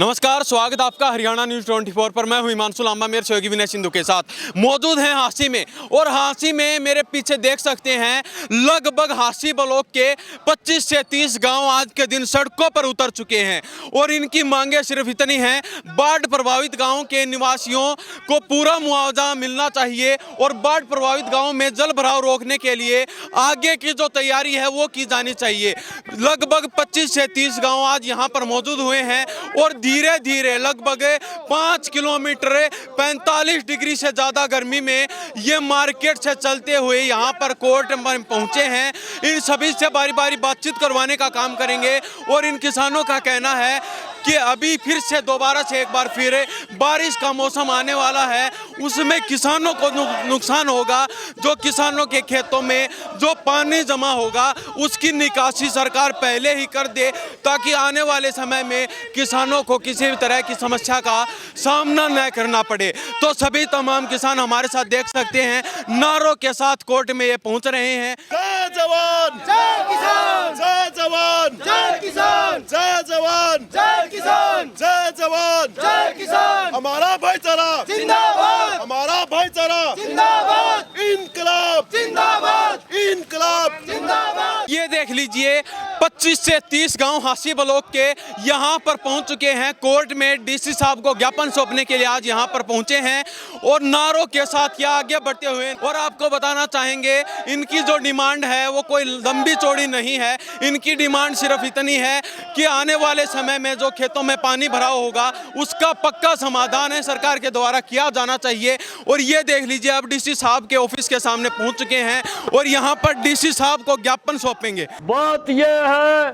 नमस्कार, स्वागत आपका हरियाणा न्यूज़ 24 पर। मैं हूं हिमांशु लांबा, मेरे सहयोगी विनय सिंधु के साथ मौजूद हैं हांसी में। और हांसी में मेरे पीछे देख सकते हैं लगभग हांसी ब्लॉक के 25 से 30 गांव आज के दिन सड़कों पर उतर चुके हैं। और इनकी मांगे सिर्फ इतनी हैं, बाढ़ प्रभावित गाँव के निवासियों को पूरा मुआवजा मिलना चाहिए और बाढ़ प्रभावित गाँव में जल भराव रोकने के लिए आगे की जो तैयारी है वो की जानी चाहिए। लगभग 25 से 30 गाँव आज यहाँ पर मौजूद हुए हैं और धीरे धीरे लगभग 5 किलोमीटर 45 डिग्री से ज़्यादा गर्मी में ये मार्केट से चलते हुए यहाँ पर कोर्ट में पहुँचे हैं। इन सभी से बारी बारी बातचीत करवाने का काम करेंगे। और इन किसानों का कहना है कि अभी फिर से दोबारा से एक बार फिर बारिश का मौसम आने वाला है, उसमें किसानों को नुकसान होगा। जो किसानों के खेतों में जो पानी जमा होगा उसकी निकासी सरकार पहले ही कर दे, ताकि आने वाले समय में किसानों को किसी भी तरह की समस्या का सामना न करना पड़े। तो सभी तमाम किसान हमारे साथ देख सकते हैं नारों के साथ कोर्ट में ये पहुंच रहे हैं। जय जवान जय किसान, जय जवान जय किसान, जय जवान जय किसान, जय जवान जय किसान। हमारा भाईचारा जिंदाबाद, हमारा भाईचारा जिंदाबाद, इनकलाब जिंदाबाद, इनकलाब जिंदाबाद। ये देख लीजिए 25 से 30 गांव हांसी ब्लॉक के यहाँ पर पहुंच चुके हैं। कोर्ट में डीसी साहब को ज्ञापन सौंपने के लिए आज यहाँ पर पहुंचे हैं और नारों के साथ या आगे बढ़ते हुए। और आपको बताना चाहेंगे इनकी जो डिमांड है वो कोई लंबी चौड़ी नहीं है। इनकी डिमांड सिर्फ इतनी है कि आने वाले समय में जो खेतों में पानी भरा होगा उसका पक्का समाधान है सरकार के द्वारा किया जाना चाहिए। और ये देख लीजिए अब डीसी साहब के ऑफिस के सामने पहुंच चुके हैं और यहाँ पर डीसी साहब को ज्ञापन सौंपेंगे। बात यह है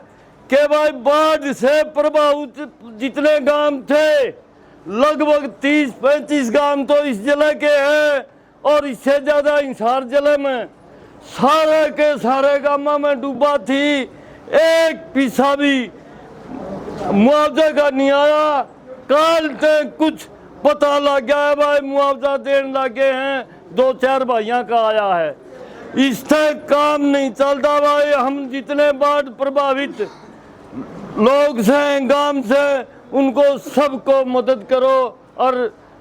कि भाई बाढ़ से प्रभावित जितने गांव थे लगभग 30-35 गांव तो इस जिले के हैं और इससे ज्यादा हिसार जिले में सारे के सारे गांवों में डूबा थी। एक पैसा भी मुआवजे का नहीं आया। कल तक कुछ पता लग गया है भाई मुआवजा देने लगे हैं, 2-4 भाइयों का आया है। इससे काम नहीं चलता भाई। हम जितने बाढ़ प्रभावित लोग से गांव से उनको सबको मदद करो और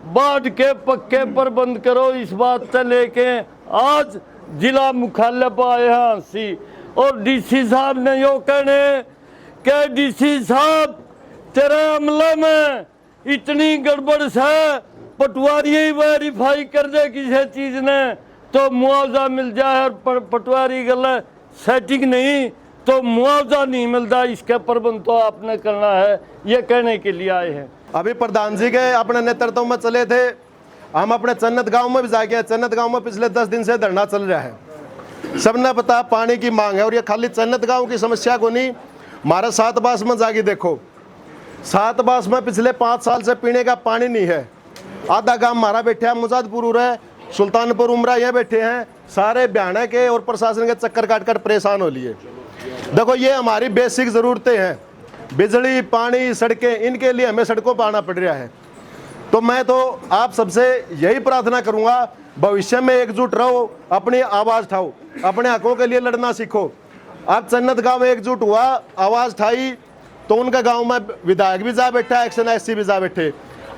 बाढ़ के पक्के प्रबंध करो। इस बात से लेके आज जिला मुख्यालय पर आए हैं हांसी और डीसी साहब ने यो कहने कि डीसी साहब तेरे अमले में इतनी गड़बड़ से पटवारी ही वेरीफाई कर दे किसी चीज ने तो मुआवजा मिल जाए और पटवारी गलत सेटिंग नहीं तो मुआवजा नहीं मिलता। इसका प्रबंध तो आपने करना है, ये कहने के लिए आए हैं। अभी प्रधान जी के अपने नेतृत्व में चले थे। हम अपने चन्नत गांव में भी जाके, चन्नत गांव में पिछले 10 दिन से धरना चल रहा है। सबने पता पानी की मांग है और ये खाली चन्नत गांव की समस्या को नहीं, हमारे सातबास में जाके देखो, सातबास में पिछले 5 साल से पीने का पानी नहीं है। आधा गांव हमारा बैठे हैं, मुजादपुर है, सुल्तानपुर उमरा ये बैठे हैं, सारे बयाना के और प्रशासन के चक्कर काट कर परेशान हो लिए। देखो ये हमारी बेसिक ज़रूरतें हैं, बिजली पानी सड़कें, इनके लिए हमें सड़कों पर आना पड़ रहा है। तो मैं तो आप सबसे यही प्रार्थना करूंगा, भविष्य में एकजुट रहो, अपनी आवाज़ उठाओ, अपने हकों के लिए लड़ना सीखो। अब चन्नत गांव एकजुट हुआ, आवाज़ उठाई तो उनका गांव में विधायक भी जा बैठा, एक्शन एससी भी जा बैठे।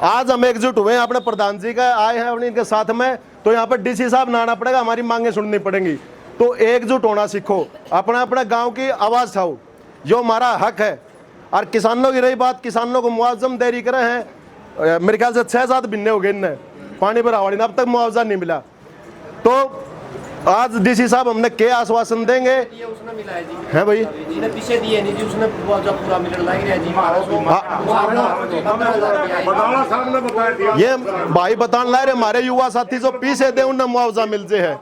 आज हम एकजुट हुए अपने प्रधान जी का आए हैं अपने इनके साथ में, तो यहाँ पर डीसी साहब ना आना पड़ेगा, हमारी मांगें सुननी पड़ेंगी। तो एकजुट होना सीखो, अपना अपना गांव की आवाज़ उठाओ, जो हमारा हक है। और किसानों की रही बात, किसानों को मुआवजा देरी करे हैं, मेरे ख्याल से 6-7 महीने हो गए इनने पानी भरावाड़ी ने, अब तक मुआवजा नहीं मिला। तो आज डीसी साहब हमने क्या आश्वासन देंगे है भाई? ये भाई बताने ला रहे हमारे युवा साथी जो पीछे दे उन्हें मुआवजा मिल जाए है।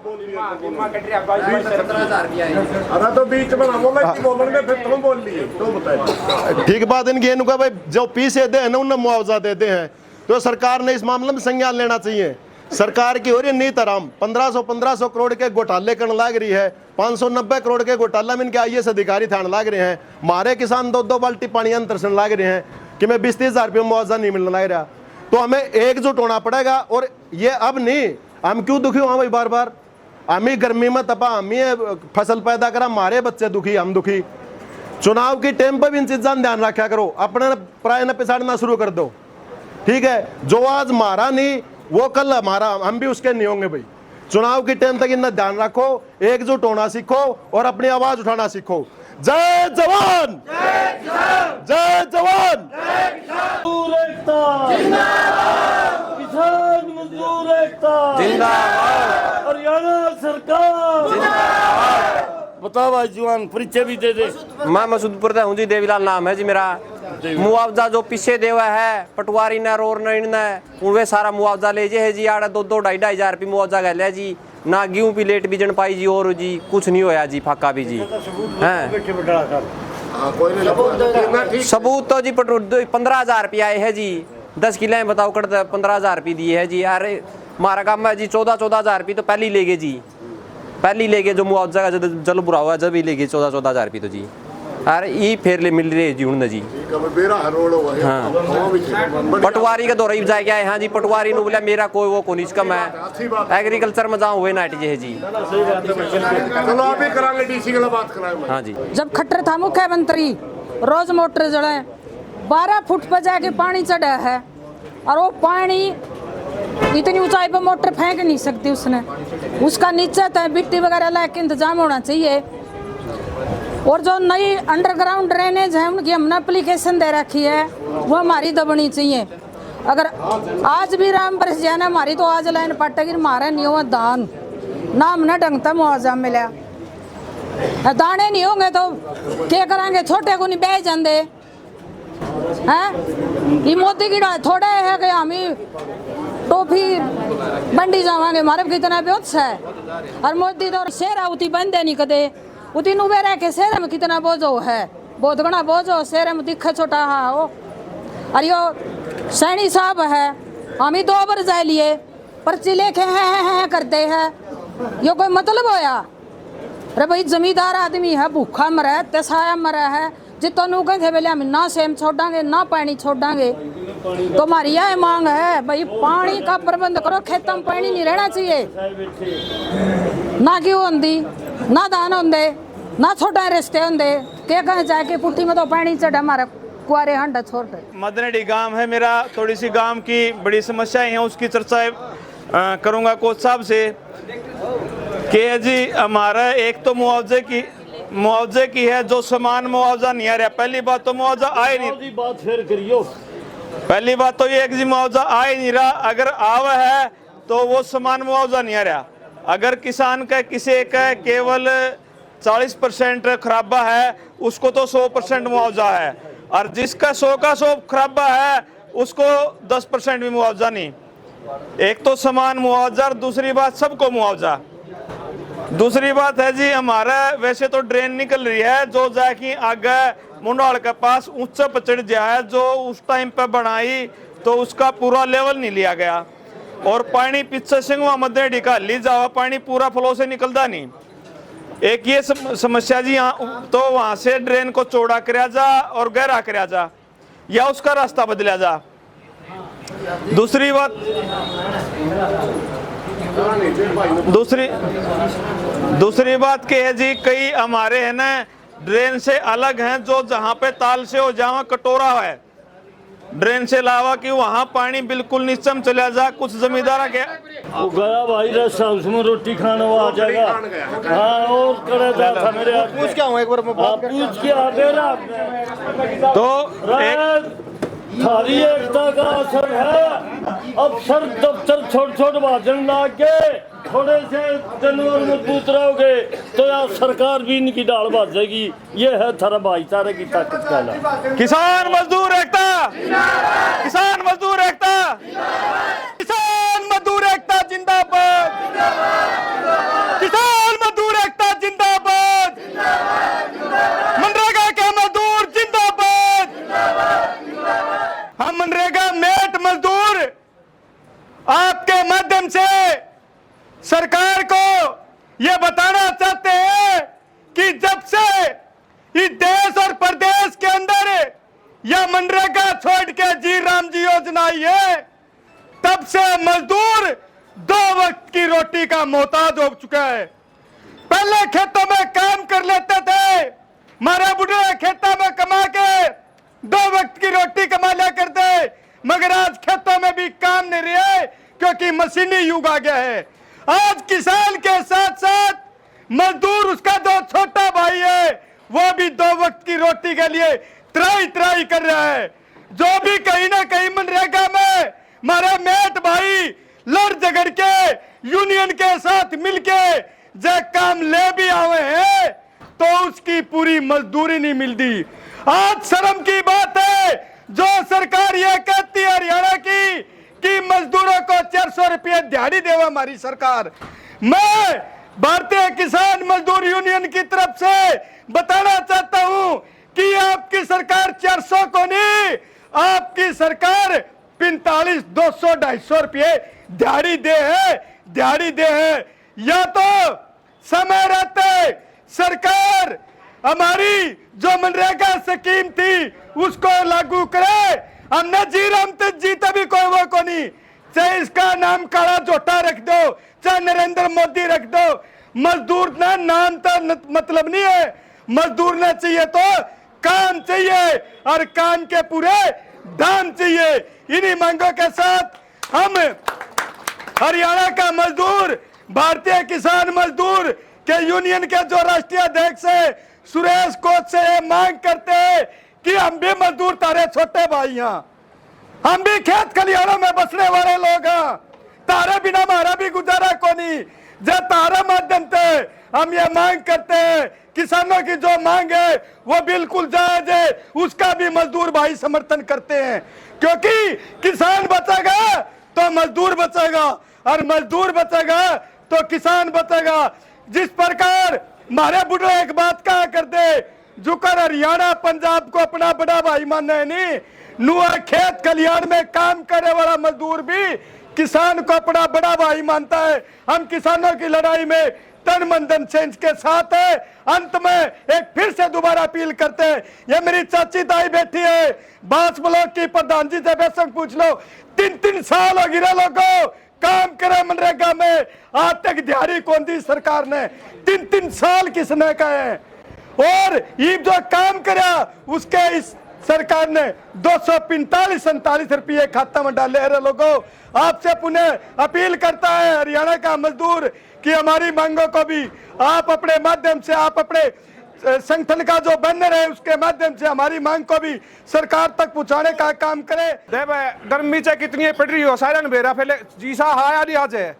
ठीक बात इनकी इनका भाई जो पीछे दे ना उन्हें मुआवजा देते हैं। तो सरकार ने इस मामले में संज्ञान लेना चाहिए। सरकार की हो रही नीत आराम 1500 करोड़ के घोटाले करने लग रही है। 590 करोड़ के घोटाला में इनके IAS अधिकारी थाने लग रहे हैं। हमारे किसान 2-2 बाल्टी पानी अंतरसन लग रहे हैं कि मैं 20-30 हज़ार रुपये मुआवजा नहीं मिलने लग रहा। तो हमें एकजुट होना पड़ेगा। और ये अब नहीं, हम क्यों दुखी हुआ भाई बार बार? हम ही गर्मी में तपा, हम ही फसल पैदा करा, हमारे बच्चे दुखी, हम दुखी। चुनाव की टाइम पर भी इन चीज़ों का ध्यान रखा करो, अपने प्राय न पिछाड़ना शुरू कर दो, ठीक है। जो आज मारा नहीं वो कल हमारा, हम भी उसके नहीं होंगे भाई। चुनाव की टाइम तक इतना ध्यान रखो, एकजुट होना सीखो और अपनी आवाज उठाना सीखो। जय जवान, जय जवान, मजदूर एकता जिंदाबाद, किसान मजदूर एकता जिंदाबाद, हरियाणा सरकार जिंदाबाद। बताओ भाई जवान, परिचय भी दे दे। मैं मसूदपुर से हूँ जी, देवीलाल नाम है जी मेरा। मुआवजा जो पीछे देवा है पटवारी ने और उनवे सारा मुआवजा ले जे है जी, आड़ा 2-2 2.5 हजार रुपये मुआवजा गया जी। ना गेहूं भी लेट बीजन पाई जी, और जी कुछ नहीं होया जी, फाका भी जी हैं। सबूत तो जी 15,000 रुपये आए है जी, 10 किले बताओ कट 15,000 रुपये दिए है जी। अरे हमारा काम है जी 14-14 हजार रुपये तो पहले ही ले गए जी, पहले ही ले गए। जो मुआवजा का जल बुरा हुआ जब ही ले गए 14-14 हजार रुपये तो जी। अरे ये फिर ले मिल रहे जी उन्होंने जी। हाँ पटवारी का दौरा ही जाए गया है। हाँ जी पटवारी ने बोला मेरा कोई वो कोनी कम है, एग्रीकल्चर में जाऊँ हुए नाइट है जी। चलो आप ही करांगे, डीसी के बात कराएं। हाँ जी जब खट्टर था मुख्यमंत्री, रोज मोटर जड़े 12 फुट पर जाके पानी चढ़ा है, और वो पानी इतनी ऊंचाई पर मोटर फेंक नहीं सकती उसने, उसका नीचे तय मिट्टी वगैरह ला के इंतजाम होना चाहिए। और जो नई अंडरग्राउंड ड्रेनेज है उनकी हमने एप्लीकेशन दे रखी है, वो हमारी दबनी चाहिए। अगर आज भी राम बरस जाए ना हमारी, तो आज लाइन पटेगी, मारे नहीं हुआ दान ना हमने ढंग का मुआवजा मिला। दाने नहीं होंगे तो क्या करेंगे, छोटे को नहीं बह जाते हैं। ये मोदी की थोड़ा है कि हम ही टोपी बंडी जावांगे, हमारे कितना बेहोश है। और मोदी तो शेर उती बंदे नहीं कदे, उती नुबे रह के शेर में कितना बोझो है, बहुत घना बोझो शेर में दिखे छोटा हाँ हो। और यो सैनी साहब है, हम ही 2 बार जाए लिए पर्ची लेके हैं करते हैं, यो कोई मतलब होया? अरे भाई जमींदार आदमी है, भूखा मरा तसाया मरा है, जितो नु कहते बोले हम ना सेम छोड़ांगे ना पानी छोड़ांगे। तो हमारी यह मांग है भाई पानी का प्रबंध करो, खेतों में पानी नहीं रहना चाहिए, ना गेहूं होंदी ना धान होंदे ना छोटा रिश्ते होंदे, क्या कहें जाके पुट्ठी में तो पानी चढ़ा हमारे कुआरे हंडा छोड़ रहे। मदनेडी गांव है मेरा, थोड़ी सी गांव की बड़ी समस्याएं हैं, उसकी चर्चा करूंगा कोच साहब से। कि जी हमारा एक तो मुआवजे की है, जो समान मुआवजा नहीं आ रहा। पहली बात तो मुआवजा आए नहीं, बात फिर करियो। पहली बात तो ये कि मुआवजा आ ही नहीं रहा, अगर आवा है तो वो समान मुआवजा नहीं आ रहा। अगर किसान का किसी का केवल 40% खराबा है, उसको तो 100% मुआवजा है, और जिसका 100 का 100 खराबा है उसको 10% भी मुआवजा नहीं। एक तो समान मुआवजा, दूसरी बात सबको मुआवजा। दूसरी बात है जी हमारा वैसे तो ड्रेन निकल रही है जो जाके आगे मुंडाल के पास ऊंचा पर चढ़ जाए, जो उस टाइम पे बनाई तो उसका पूरा लेवल नहीं लिया गया, और पानी पीछे सिंगवा मदनेडी का ली जावा पानी पूरा फ्लो से निकलता नहीं। एक ये समस्या जी, तो वहां से ड्रेन को चौड़ा कराया जा और गहरा कराया जा, या उसका रास्ता बदला जा। दूसरी बात क्या है जी, कई हमारे है ना ड्रेन से अलग हैं, जो जहां पे ताल से हो जहां कटोरा है ड्रेन से अलावा कि वहां पानी बिल्कुल नीचे में चला जा। कुछ जमींदार वो गया भाई रेस्ट हाउस में रोटी खाने, वो आ जाएगा। हाँ और करे था मेरे पूछ क्या हूँ एक बार, पूछ के आ गया तो थारी एकता का असर है। अफसर दफ्तर छोट भाषण ला के थोड़े से जनवर मजबूत रहोगे तो यार सरकार भी इनकी डाल बाजेगी। ये है थारा भाईचारे की ताकत कहला। किसान मजदूर एकता, किसान मजदूर एकता, किसान मजदूर एकता जिंदाबाद, किसान मजदूर एकता जिंदाबाद, मनरेगा के मजदूर जिंदाबाद। हम मनरेगा मेट मजदूर आपके माध्यम से सरकार को यह बताना चाहते हैं कि जब से इस देश और प्रदेश के अंदर यह मनरेगा छोड़ के जी राम जी योजना आई है, तब से मजदूर 2 वक्त की रोटी का मोहताज हो चुका है। पहले खेतों में काम कर लेते थे, मारे बुढ़े खेतों में कमा के 2 वक्त की रोटी कमा लिया करते, मगर आज खेतों में भी काम नहीं रहे क्योंकि मशीनी युग आ गया है। आज किसान के साथ साथ मजदूर, उसका जो छोटा भाई है, वो भी 2 वक्त की रोटी के लिए त्राई त्राई कर रहा है। जो भी कहीं ना कहीं मनरेगा में हमारे मेट भाई लड़ झगड़ के यूनियन के साथ मिलके जो काम ले भी आवे हैं तो उसकी पूरी मजदूरी नहीं मिलती। आज शर्म की बात है जो सरकार ये कहती है हरियाणा की कि मजदूरों को 400 रुपये दिहाड़ी देवा हमारी सरकार। मैं भारतीय किसान मजदूर यूनियन की तरफ से बताना चाहता हूं कि आपकी सरकार 400 को नहीं, आपकी सरकार 45, 200, 250 रुपये दिहाड़ी दे है। या तो समय रहते सरकार हमारी जो मनरेगा स्कीम थी उसको लागू करे। हमने हम तो जीते भी कोई वो को नहीं, चाहे इसका नाम काला जोटा रख दो, चाहे नरेंद्र मोदी रख दो, मजदूर ना नाम तो मतलब नहीं है। मजदूर ने चाहिए तो काम चाहिए और काम के पूरे दाम चाहिए। इन्हीं मांगों के साथ हम हरियाणा का मजदूर, भारतीय किसान मजदूर के यूनियन के जो राष्ट्रीय अध्यक्ष है सुरेश कोच से ये मांग करते हैं कि हम भी मजदूर तारे छोटे भाई हैं, हम भी खेत खलिहानों में बसने वाले लोग हैं, तारे बिना हमारा भी गुजारा को नहीं। जो तारे माध्यम से हम ये मांग करते हैं, किसानों की जो मांग है वो बिल्कुल जायज है, उसका भी मजदूर भाई समर्थन करते हैं। क्योंकि किसान बचेगा तो मजदूर बचेगा और मजदूर बचेगा तो किसान बचेगा। जिस प्रकार हमारे बुढ़े एक बात कहा करते, जुकर हरियाणा पंजाब को अपना बड़ा भाई मानना है नहीं, नुआ खेत खलिहान में काम करने वाला मजदूर भी किसान को अपना बड़ा भाई मानता है। हम किसानों की लड़ाई में तन मन धन से के साथ है। अंत में एक फिर से दोबारा अपील करते हैं, ये मेरी चाची ताई बैठी है बांस ब्लॉक की प्रधान जी से बेशक पूछ लो, 3-3 साल हो गिरे लोगों काम करे मनरेगा में, आज तक दिहाड़ी कौन दी सरकार ने, 3-3 साल किसने कहे। और ये जो काम करा उसके इस सरकार ने 245-47 रुपये खाता में डाले। लोगों आपसे पुनः अपील करता है हरियाणा का मजदूर कि हमारी मांगों को भी आप अपने माध्यम से, आप अपने संगठन का जो बैनर है उसके माध्यम से हमारी मांग को भी सरकार तक पहुंचाने का काम करे। गर्मी चाहे कितनी पड़ रही हो सारे बेरा पहले जीसा हाया नहीं आज है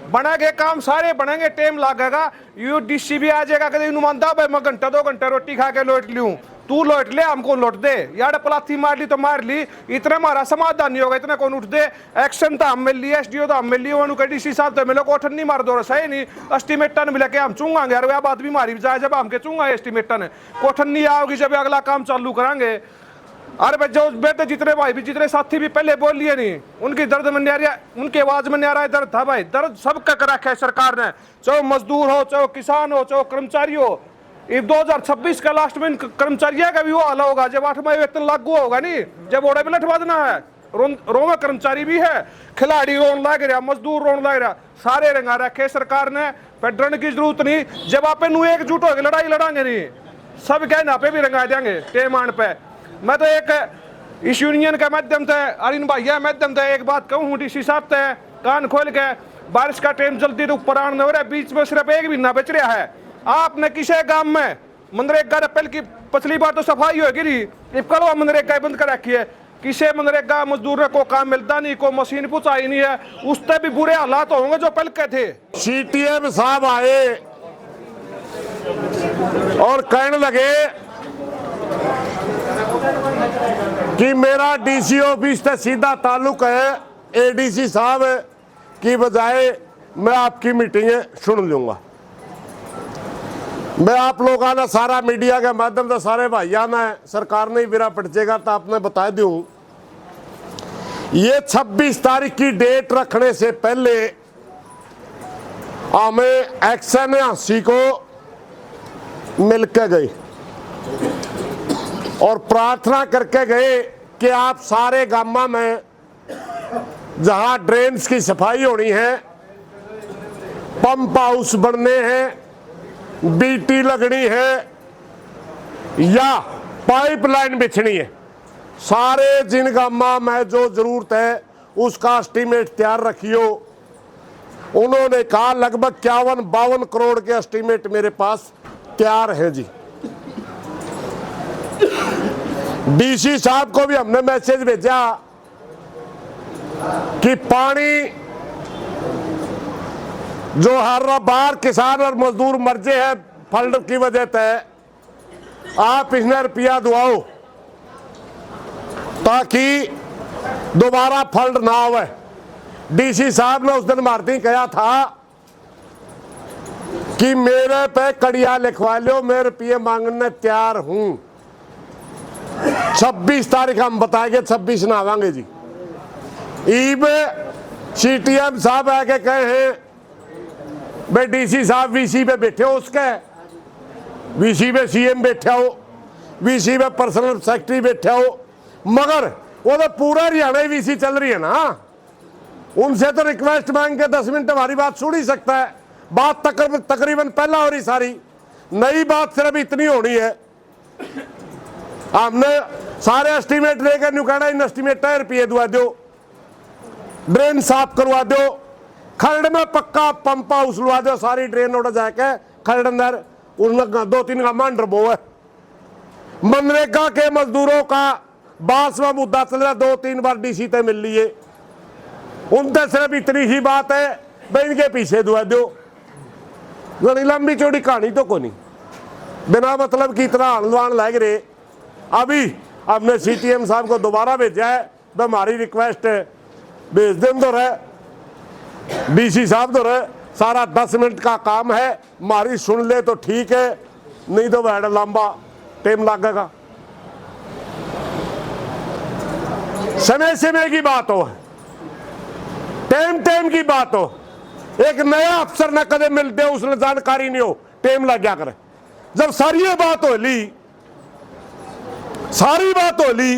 बनेंगे काम सारे बनेंगे, टाइम लगेगा। यूडीसी भी आ जाएगा कभी नुमानदा भाई मैं घंटा 2 घंटे रोटी खा के लौट लूँ, तू लौट ले हमको लौट दे, यार पलाथी मार ली तो मार ली, इतना हमारा समाधान नहीं होगा, इतना कौन उठ दे। एक्शन तो हम मिल ली, एसडीओ तो हम मिल ली, उन्होंने डीसी साहब तो मिलो कोठन नहीं मार दो सही नहीं, एस्टिमेटन मिला के हम चूंगांगे यार, वह बात भी मारी जाए जब हमके चूंगा एस्टिमेटन कोठन नहीं आओगी जब अगला काम चालू करांगे। अरे भाई जो बेटे जितने भाई भी जितने साथी भी पहले बोल लिए नहीं, उनकी दर्द में नहीं आ रहा, उनकी आवाज में नहीं आ रहा है दर्द था भाई, दर्द सबका कर रखा है सरकार ने, चाहे मजदूर हो, चाहे किसान हो, चाहे कर्मचारी हो। ये 2026 का लास्ट में कर्मचारियों का भी वो हाल होगा जब 8वां वेतन लागू होगा नहीं, जब ओडे बिलट बजना है, रोमा कर्मचारी भी है, खिलाड़ी रोन लग रहा, मजदूर रोन लग रहा, सारे रंगा रखे सरकार ने, डरने की जरूरत नहीं। जब आप एकजुट होकर लड़ाई लड़ांगे नहीं, सब कहना पे भी रंगा देंगे टेमान पे। मैं तो एक इस यूनियन के माध्यम से अरिन भैया माध्यम से एक बात कहूँ, डीसी साहब से कान खोल के, बारिश का टाइम जल्दी तो ऊपर आने हो रहा है, बीच में सिर्फ 1 महीना बच रहा है। आपने किसी गांव में मनरेगा पहले की पिछली बार तो सफाई होगी नहीं, कड़वा मनरेगा बंद कर रखी है, किसी मनरेगा मजदूर को काम मिलता नहीं, को मशीन पहुंचाई नहीं है, उससे भी बुरे हालात होंगे जो पहले के थे। सीटीएम साहब आए और कहने लगे कि मेरा डीसी ऑफिस से सीधा ताल्लुक है एडीसी साहब की बजाय मैं आपकी मीटिंगें सुन लूंगा। मैं आप लोगों ने सारा मीडिया के माध्यम से सारे भाइयों ने सरकार ने बिरा पटचेगा तो आपने बता दूं, ये 26 तारीख की डेट रखने से पहले हमें एक्शन हंसी को मिलकर गए और प्रार्थना करके गए कि आप सारे गांव में जहां ड्रेन्स की सफाई होनी है, पंप हाउस बनने हैं, बीटी लगनी है, या पाइपलाइन बिछनी है। सारे जिन गामा में जो जरूरत है उसका एस्टीमेट तैयार रखियो। उन्होंने कहा लगभग 51-52 करोड़ के एस्टीमेट मेरे पास तैयार है जी। डीसी साहब को भी हमने मैसेज भेजा कि पानी जो हर बार किसान और मजदूर मर्जे हैं फंड की वजह से, आप इसमें रुपया दुआओ ताकि दोबारा फंड ना आवे। डीसी साहब ने उस दिन मारती कहा था कि मेरे पे कड़िया लिखवा लो, मैं रुपये मांगने तैयार हूं। 26 तारीख हम बताएंगे, 26 ना आवांगे जी। ईब सीटीएम साहब आके कहे हैं भाई डीसी साहब वीसी पे बैठे हो, उसके वीसी पे सीएम बैठा हो, वीसी पे पर्सनल सेक्रेटरी बैठा हो, मगर वो तो पूरा हरियाणा वीसी चल रही है ना। उनसे तो रिक्वेस्ट मांग के 10 मिनट हमारी बात सुन ही सकता है। बात तकरीबन पहला हो रही, सारी नई बात सिर्फ इतनी होनी है। हमने सारे एस्टीमेट लेकर न्यू कहना इन एस्टीमेट रुपये दुआ दो, ड्रेन साफ करवा दो, खरड़ में पक्का पंप हाउस लुआ दो, सारी ड्रेन उड़ जाके खरड़ अंदर उसमें 2-3 गामा अंडरबो है। मनरेगा के मजदूरों का बास में मुद्दा चल रहा, 2-3 बार डीसी तय मिल लिए। उनसे सिर्फ इतनी ही बात है भाई इनके पीछे दुआ दो। बड़ी लंबी चौड़ी कहानी तो को नहीं, बिना मतलब की इतना हलवान लग रहे। अभी हमने सीटीएम साहब को दोबारा भेजा है, हमारी रिक्वेस्ट है भेज दें तो रहे डीसी साहब तो रहे। सारा 10 मिनट का काम है, हमारी सुन ले तो ठीक है, नहीं तो वह लंबा टाइम लगेगा। समय समय की बात हो, टाइम की बात हो। एक नया अफसर न कदम मिलते हो उसने जानकारी नहीं हो, टाइम लग गया करे। जब सारी बात हो ली, सारी बात हो ली,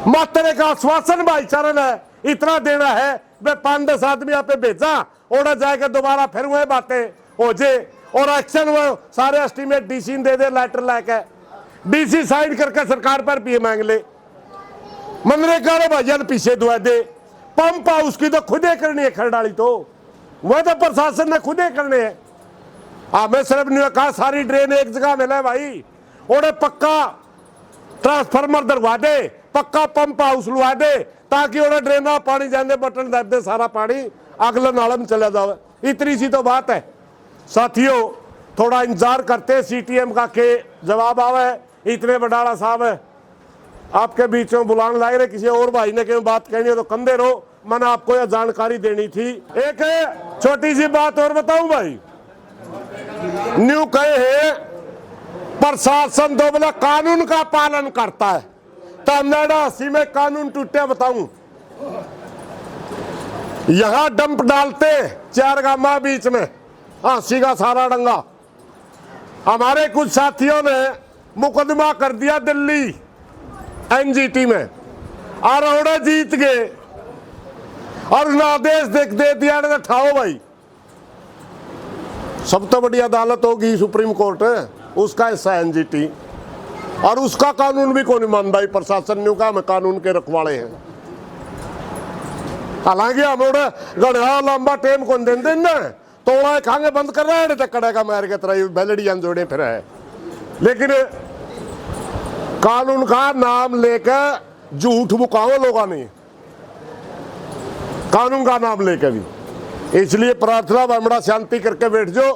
मात्र का आश्वासन भाईचारा ने इतना देना है, मैं 5-10 आदमी आप भेजा और जाएगा दोबारा फिर वह बातें हो जे और एक्शन वो सारे एस्टीमेट डीसी दे दे, लेटर लेके डीसी साइन करके सरकार पर पीए मांग ले। मनरेगा ने भजन पीछे दुआ दे। पंप हाउस की तो खुदे करनी है, खरडाली तो वह तो प्रशासन ने खुदे करने हैं। हमें सिर्फ नहीं कहा सारी ड्रेन एक जगह मिले भाई, और पक्का ट्रांसफार्मर दरवा दे, पक्का पंप हाउस लुआ दे, ताकि उन्हें ड्रेन का पानी जाने बटन दब दे, सारा पानी अगले नाले में चला जाए। इतनी सी तो बात है साथियों। थोड़ा इंतजार करते सीटीएम का के जवाब आवे। इतने बडाला साहब है आपके बीच में बुलाने लग रहे, किसी और भाई ने क्यों बात कहनी हो तो कंधे रहो, मैंने आपको यह जानकारी देनी थी। एक छोटी सी बात और बताऊं भाई, न्यू कहे हैं प्रशासन तो बोला कानून का पालन करता है, तमिलनाडु 80 में कानून टूटे। बताऊं यहां डंप डालते 4 गामा बीच में, 80 का सारा डंगा। हमारे कुछ साथियों ने मुकदमा कर दिया दिल्ली एनजीटी में, और जीत गए और आदेश दे दिया ने ठाओ भाई। सब तो बड़ी अदालत होगी सुप्रीम कोर्ट, उसका हिस्सा एनजीटी, और उसका कानून भी कौन मान भाई। प्रशासन ने कहा मैं कानून के रखवाले हैं। हालांकि हम गढ़ा लंबा टाइम कौन देते ना, तोड़ा खांगे बंद कर रहा है टक्कड़े का मार के तरह बैलडियां जोड़े फिर है। लेकिन कानून का नाम लेकर झूठ मुकाओ लोगों ने, कानून का नाम लेकर भी। इसलिए प्रार्थना बड़ा शांति करके बैठ जाओ।